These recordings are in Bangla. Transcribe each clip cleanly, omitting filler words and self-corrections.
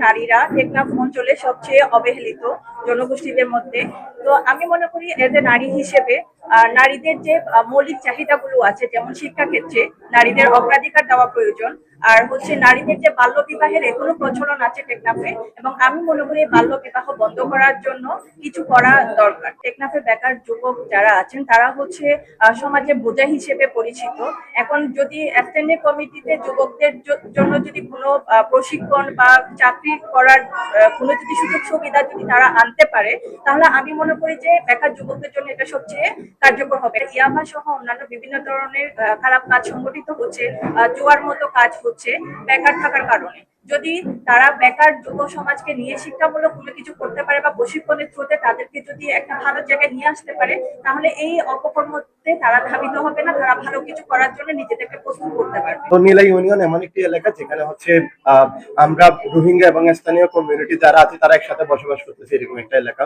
নারীরা টেকনাফ অঞ্চলে সবচেয়ে অবহেলিত জনগোষ্ঠীদের মধ্যে। তো আমি মনে করি এজ এ নারী হিসেবে নারীদের যে মৌলিক চাহিদাগুলো আছে, যেমন শিক্ষা ক্ষেত্রে নারীদের অগ্রাধিকার দেওয়া প্রয়োজন। আর নারীদের যে বাল্য বিবাহের এখনো প্রচলন আছে টেকনাফে, এবং আমি মনে করি বাল্য বিবাহ বন্ধ করার জন্য কিছু করা দরকার। টেকনাফে বেকার যুবক যারা আছেন তারা সমাজে বোঝা হিসেবে পরিচিত। এখন যদি স্ট্যান্ডিং কমিটিতে যুবকদের জন্য যদি কোনো প্রশিক্ষণ বা চাকরি করার কোনো যদি সুযোগ সুবিধা যদি তারা আনতে পারে, তাহলে আমি মনে করি যে বেকার যুবকদের জন্য এটা সবচেয়ে কার্যকর হবে। ইয়ামা সহ অন্যান্য বিভিন্ন ধরনের খারাপ কাজ সংগঠিত হচ্ছে, জুয়ার মতো কাজ হচ্ছে বেকার থাকার কারণে। যদি তারা বেকার যুব সমাজকে নিয়ে শিক্ষামূলক কোনো কিছু করতে পারে বা প্রশিক্ষণের থ্রুতে তাদেরকে যদি একটা ভালো জায়গায় নিয়ে আসতে পারে, তাহলে এই অপকর্মতে তারা ধাবিত হবে না, তারা ভালো কিছু করার জন্য নিজেদেরকে প্রস্তুত করতে পারবে। তো নীলা ইউনিয়ন এমন একটি এলাকা যেখানে আমরা রোহিঙ্গা এবং স্থানীয় কমিউনিটি যারা আছে তারা একসাথে বসবাস করতেছি, এরকম একটা এলাকা।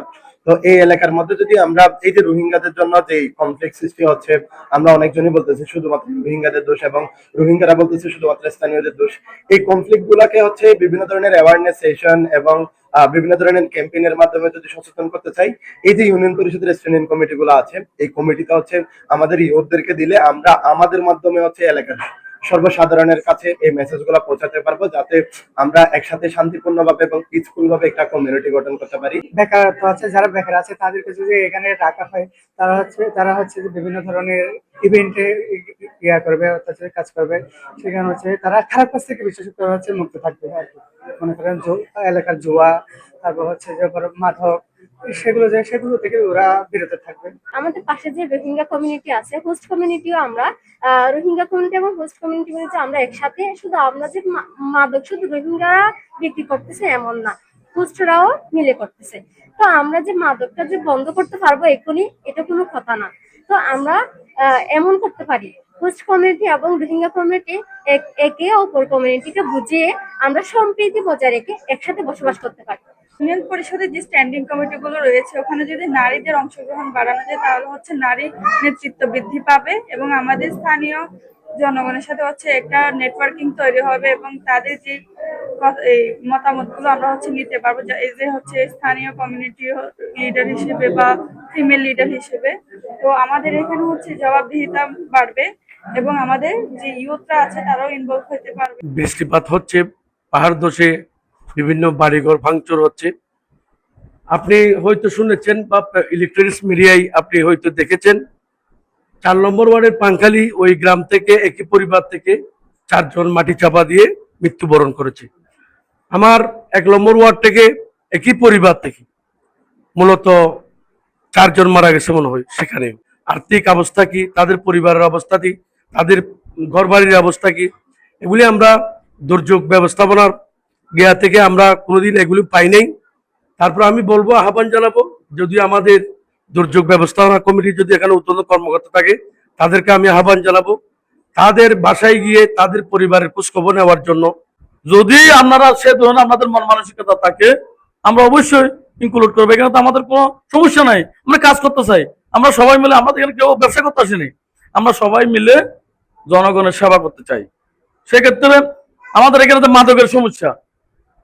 তো এই এলাকার মধ্যে যদি আমরা এই যে রোহিঙ্গাদের জন্য যে কমপ্লেক্স সৃষ্টি হচ্ছে, আমরা অনেকজনই বলতেছি শুধুমাত্র রোহিঙ্গাদের দোষ এবং রোহিঙ্গারা বলতেছে শুধুমাত্র স্থানীয়দের দোষ। এই কনফ্লিক্ট গুলাকে বিভিন্ন ধরনের অ্যাওয়ারনেস সেশন এবং বিভিন্ন ধরনের ক্যাম্পেইনের মাধ্যমে যদি সচেতন করতে চাই, এই যে ইউনিয়ন পরিষদের স্ট্যান্ডিং কমিটি গুলো আছে, এই কমিটিটা আমাদের ইউথদেরকে দিলে আমরা আমাদের মাধ্যমে এলাকার সর্বসাধারণের কাছে এই মেসেজ গুলা পৌঁছাতে পারবো, যাতে আমরা একসাথে শান্তিপূর্ণ ভাবে এবং পিসফুল ভাবে একটা কমিউনিটি গঠন করতে পারি। বেকারত্ব আছে, যারা বেকার আছে তাদেরকে যদি এখানে রাখা হয়, তারা যে বিভিন্ন ধরনের ইভেন্টে করবে, কাজ করবে, সেখানে তারা খারাপ কাজ থেকে বিশেষ করে মুক্ত থাকবে আর কি। মনে করেন এলাকার জুয়া, তারপর যে মাদক, সেগুলো থেকে ওরা বিরত থাকবে। আমাদের পাশে যে রোহিঙ্গা কমিউনিটি আছে, হোস্ট কমিউনিটিও আমরা রোহিঙ্গা কমিউনিটি এবং হোস্ট কমিউনিটি মিলে আমরা একসাথে, শুধু আমরা যে মাদক শুধু রোহিঙ্গারা বিক্রি করতেছে এমন না, হোস্টরাও মিলে করতেছে। তো আমরা যে মাদকটা যে বন্ধ করতে পারবো এখনই, এটা কোনো কথা না। তো আমরা এমন করতে পারি, হোস্ট কমিউনিটি এবং রোহিঙ্গা কমিউনিটি একে অপর কমিউনিটিকে বুঝিয়ে আমরা সম্প্রীতি বজায় রেখে একসাথে বসবাস করতে পারি। ইউনিয়ন পরিষদের যে স্ট্যান্ডিং কমিটি গুলো রয়েছে, ওখানে যদি নারীদের অংশগ্রহণ বাড়ানো যায়, তাহলে নারী নেতৃত্ব বৃদ্ধি পাবে এবং আমাদের স্থানীয় জনগণের সাথে একটা নেটওয়ার্কিং তৈরি হবে এবং তাদের যে এই মতামত গুলো আমরা নিতে পারবো। এই যে স্থানীয় কমিউনিটি লিডার হিসেবে বা ফিমেল লিডার হিসেবে, তো আমাদের এখানে জবাবদিহিতা বাড়বে এবং আমাদের যে ইউথরা আছে তারাও ইনভলভ হতে পারবে। বৃষ্টিপাত হচ্ছে, পাহাড় ধসে বিভিন্ন বাড়িঘর ভাঙচুর হচ্ছে। আপনি হয়তো শুনেছেন বা ইলেকট্রনিক্স মিডিয়ায় আপনি হয়তো দেখেছেন, 4 নম্বর ওয়ার্ডের পাংখালি ওই গ্রাম থেকে একই পরিবার থেকে 4 জন মাটি চাপা দিয়ে মৃত্যুবরণ করেছে। আমার 1 নম্বর ওয়ার্ড থেকে একই পরিবার থেকে মূলত 4 জন মারা গেছে মনে হয়। সেখানে আর্থিক অবস্থা কি, তাদের পরিবারের অবস্থা কি, তাদের ঘরবাড়ির অবস্থা কি, এগুলি আমরা দুর্যোগ ব্যবস্থাপনার গিয়া থেকে আমরা কোনোদিন এগুলি পাই নাই। তারপর আমি বলবো, আহ্বান জানাবো, যদি আমাদের দুর্যোগ ব্যবস্থাপনা কমিটি যদি এখানে উদ্যোগ কর্মকর্তা থাকে, তাদেরকে আমি আহ্বান জানাবো তাদের বাসায় গিয়ে তাদের পরিবারের খোঁজখবর নেওয়ার জন্য। যদি আপনারা সে ধরনের আপনাদের মন মানসিকতা থাকে, আমরা অবশ্যই ইনক্লুড করবো। এখানে তো আমাদের কোনো সমস্যা নাই, আমরা কাজ করতে চাই। আমরা সবাই মিলে, আমাদের এখানে কেউ ব্যবসা করতে আসেনি, আমরা সবাই মিলে জনগণের সেবা করতে চাই। সেক্ষেত্রে আমাদের এখানে তো মাদকের সমস্যা,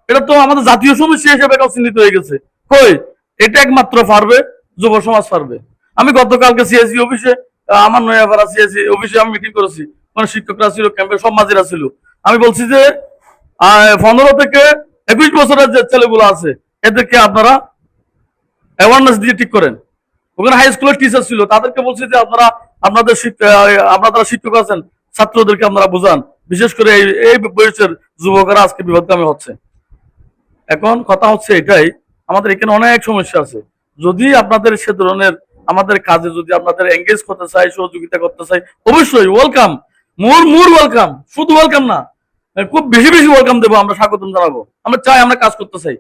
এটা তো আমাদের জাতীয় সমস্যা হিসেবে চিহ্নিত হয়ে গেছে। কই, এটা একমাত্র পারবে যুব সমাজ পারবে। আমি গতকালকে সিএসি অফিসে, আমার নয়াপাড়া সিএসি অফিসে আমি মিটিং করেছি, মানে শিক্ষকরা ছিল, ক্যাম্পের সব মাঝিরা ছিল। আমি বলছি যে 15 থেকে 21 বছরের যে ছেলেগুলো আছে, এদেরকে আপনারা অ্যাওয়ারনেস দিয়ে ঠিক করেন। ওখানে হাই স্কুলের টিচার ছিল, তাদেরকে বলছি যে আপনারা শিক্ষক আছেন, ছাত্রদেরকে আপনারা বুঝান, বিশেষ করে এই বয়সের যুবকরা আজকে বিপদগামী হচ্ছে। এখন কথা এটাই, আমাদের এখানে অনেক সমস্যা আছে। যদি আপনাদের সে ধরনের আমাদের কাজে যদি আপনাদের এঙ্গেজ করতে চাই, সহযোগিতা করতে চাই, অবশ্যই ওয়েলকাম, মোর ওয়েলকাম, শুধু ওয়েলকাম না, খুব বেশি ওয়েলকাম দেবো, আমরা স্বাগতম জানাবো। আমরা চাই, আমরা কাজ করতে চাই।